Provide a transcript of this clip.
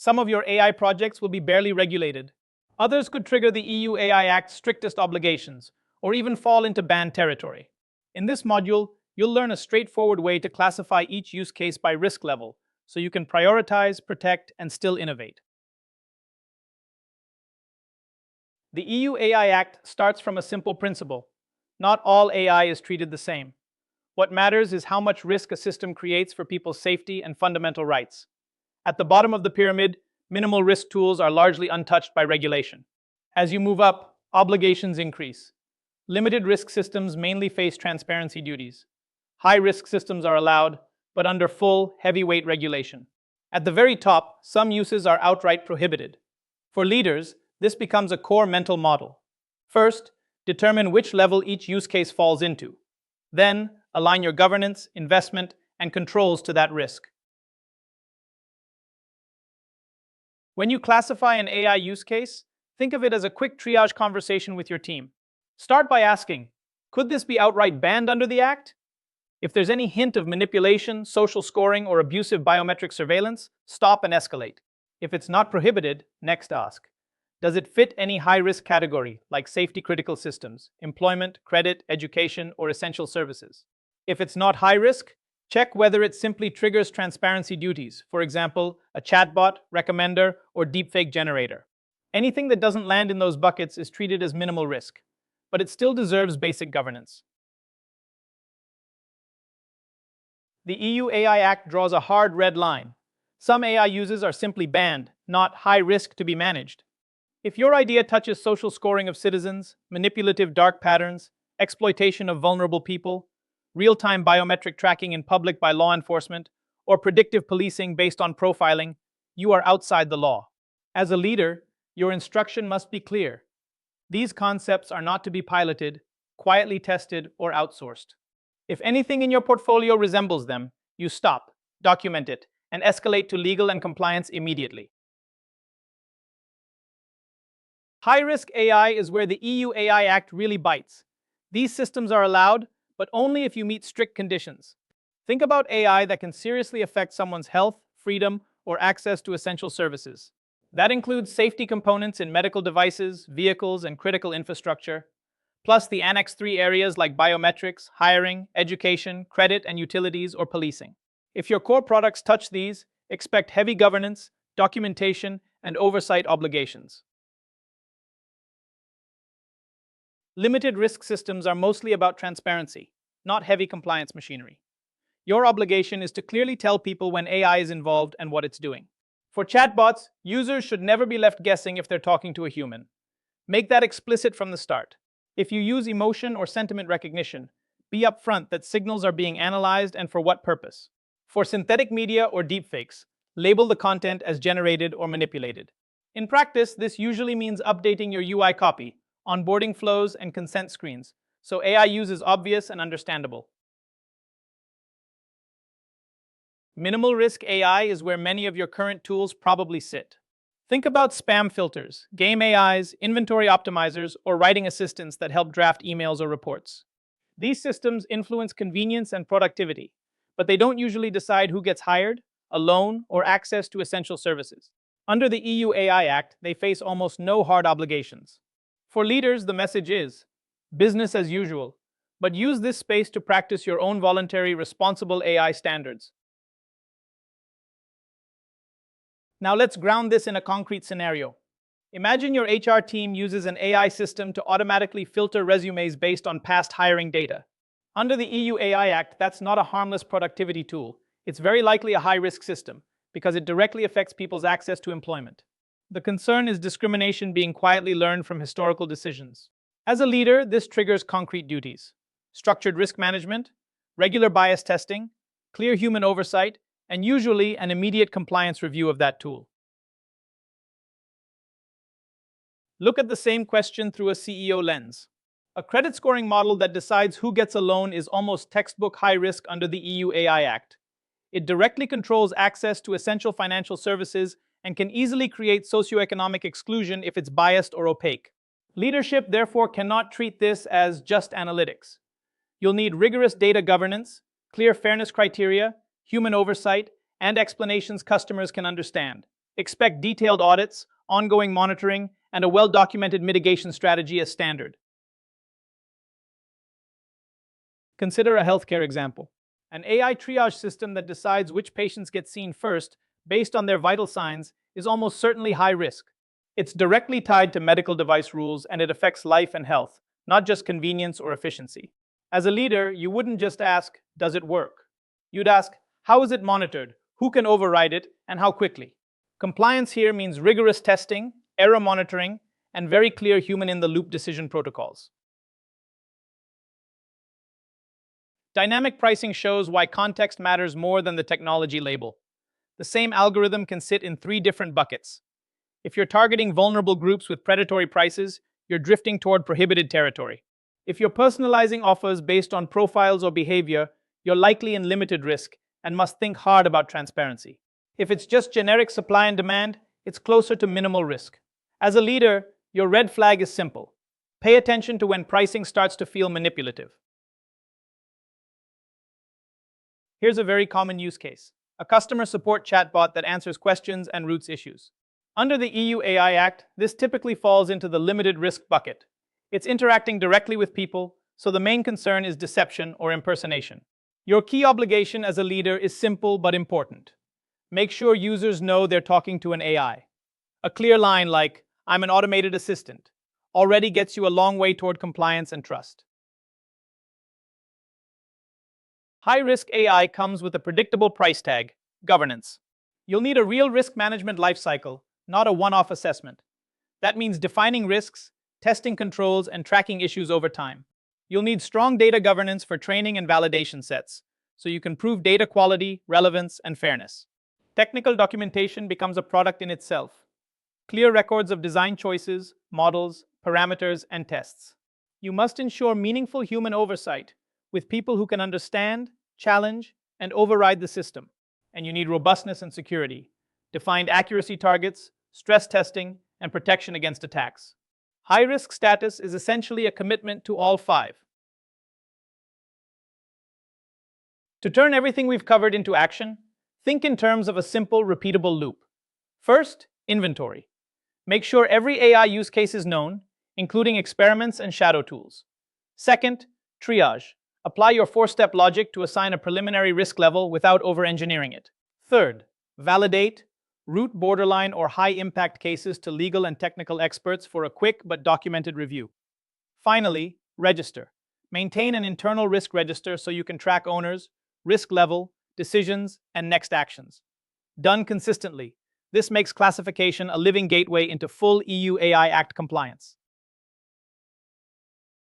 Some of your AI projects will be barely regulated. Others could trigger the EU AI Act's strictest obligations, or even fall into banned territory. In this module, you'll learn a straightforward way to classify each use case by risk level, so you can prioritize, protect, and still innovate. The EU AI Act starts from a simple principle. Not all AI is treated the same. What matters is how much risk a system creates for people's safety and fundamental rights. At the bottom of the pyramid, minimal risk tools are largely untouched by regulation. As you move up, obligations increase. Limited risk systems mainly face transparency duties. High risk systems are allowed, but under full, heavyweight regulation. At the very top, some uses are outright prohibited. For leaders, this becomes a core mental model. First, determine which level each use case falls into. Then, align your governance, investment, and controls to that risk. When you classify an AI use case, think of it as a quick triage conversation with your team. Start by asking, could this be outright banned under the Act? If there's any hint of manipulation, social scoring, or abusive biometric surveillance, stop and escalate. If it's not prohibited, next ask, does it fit any high-risk category like safety-critical systems, employment, credit, education, or essential services? If it's not high risk, check whether it simply triggers transparency duties, for example, a chatbot, recommender, or deepfake generator. Anything that doesn't land in those buckets is treated as minimal risk, but it still deserves basic governance. The EU AI Act draws a hard red line. Some AI uses are simply banned, not high risk to be managed. If your idea touches social scoring of citizens, manipulative dark patterns, exploitation of vulnerable people, real-time biometric tracking in public by law enforcement, or predictive policing based on profiling, you are outside the law. As a leader, your instruction must be clear. These concepts are not to be piloted, quietly tested, or outsourced. If anything in your portfolio resembles them, you stop, document it, and escalate to legal and compliance immediately. High-risk AI is where the EU AI Act really bites. These systems are allowed, but only if you meet strict conditions. Think about AI that can seriously affect someone's health, freedom, or access to essential services. That includes safety components in medical devices, vehicles, and critical infrastructure, plus the Annex 3 areas like biometrics, hiring, education, credit and utilities, or policing. If your core products touch these, expect heavy governance, documentation, and oversight obligations. Limited risk systems are mostly about transparency, not heavy compliance machinery. Your obligation is to clearly tell people when AI is involved and what it's doing. For chatbots, users should never be left guessing if they're talking to a human. Make that explicit from the start. If you use emotion or sentiment recognition, be upfront that signals are being analyzed and for what purpose. For synthetic media or deepfakes, label the content as generated or manipulated. In practice, this usually means updating your UI copy, onboarding flows, and consent screens, so AI use is obvious and understandable. Minimal risk AI is where many of your current tools probably sit. Think about spam filters, game AIs, inventory optimizers, or writing assistants that help draft emails or reports. These systems influence convenience and productivity, but they don't usually decide who gets hired, a loan, or access to essential services. Under the EU AI Act, they face almost no hard obligations. For leaders, the message is business as usual, but use this space to practice your own voluntary, responsible AI standards. Now let's ground this in a concrete scenario. Imagine your HR team uses an AI system to automatically filter resumes based on past hiring data. Under the EU AI Act, that's not a harmless productivity tool. It's very likely a high-risk system because it directly affects people's access to employment. The concern is discrimination being quietly learned from historical decisions. As a leader, this triggers concrete duties: structured risk management, regular bias testing, clear human oversight, and usually an immediate compliance review of that tool. Look at the same question through a CEO lens. A credit scoring model that decides who gets a loan is almost textbook high risk under the EU AI Act. It directly controls access to essential financial services and can easily create socioeconomic exclusion if it's biased or opaque. Leadership, therefore, cannot treat this as just analytics. You'll need rigorous data governance, clear fairness criteria, human oversight, and explanations customers can understand. Expect detailed audits, ongoing monitoring, and a well-documented mitigation strategy as standard. Consider a healthcare example. An AI triage system that decides which patients get seen first based on their vital signs is almost certainly high risk. It's directly tied to medical device rules and it affects life and health, not just convenience or efficiency. As a leader, you wouldn't just ask, does it work? You'd ask, how is it monitored? Who can override it? And how quickly? Compliance here means rigorous testing, error monitoring, and very clear human-in-the-loop decision protocols. Dynamic pricing shows why context matters more than the technology label. The same algorithm can sit in 3 different buckets. If you're targeting vulnerable groups with predatory prices, you're drifting toward prohibited territory. If you're personalizing offers based on profiles or behavior, you're likely in limited risk and must think hard about transparency. If it's just generic supply and demand, it's closer to minimal risk. As a leader, your red flag is simple. Pay attention to when pricing starts to feel manipulative. Here's a very common use case: a customer support chatbot that answers questions and routes issues. Under the EU AI Act, this typically falls into the limited risk bucket. It's interacting directly with people, so the main concern is deception or impersonation. Your key obligation as a leader is simple but important. Make sure users know they're talking to an AI. A clear line like, "I'm an automated assistant," already gets you a long way toward compliance and trust. High-risk AI comes with a predictable price tag: governance. You'll need a real risk management lifecycle, not a one-off assessment. That means defining risks, testing controls, and tracking issues over time. You'll need strong data governance for training and validation sets, so you can prove data quality, relevance, and fairness. Technical documentation becomes a product in itself. Clear records of design choices, models, parameters, and tests. You must ensure meaningful human oversight with people who can understand, challenge, and override the system. And you need robustness and security, defined accuracy targets, stress testing, and protection against attacks. High-risk status is essentially a commitment to all 5. To turn everything we've covered into action, think in terms of a simple, repeatable loop. First, inventory. Make sure every AI use case is known, including experiments and shadow tools. Second, triage. Apply your 4-step logic to assign a preliminary risk level without over-engineering it. Third, validate. Route borderline or high-impact cases to legal and technical experts for a quick but documented review. Finally, register. Maintain an internal risk register so you can track owners, risk level, decisions, and next actions. Done consistently, this makes classification a living gateway into full EU AI Act compliance.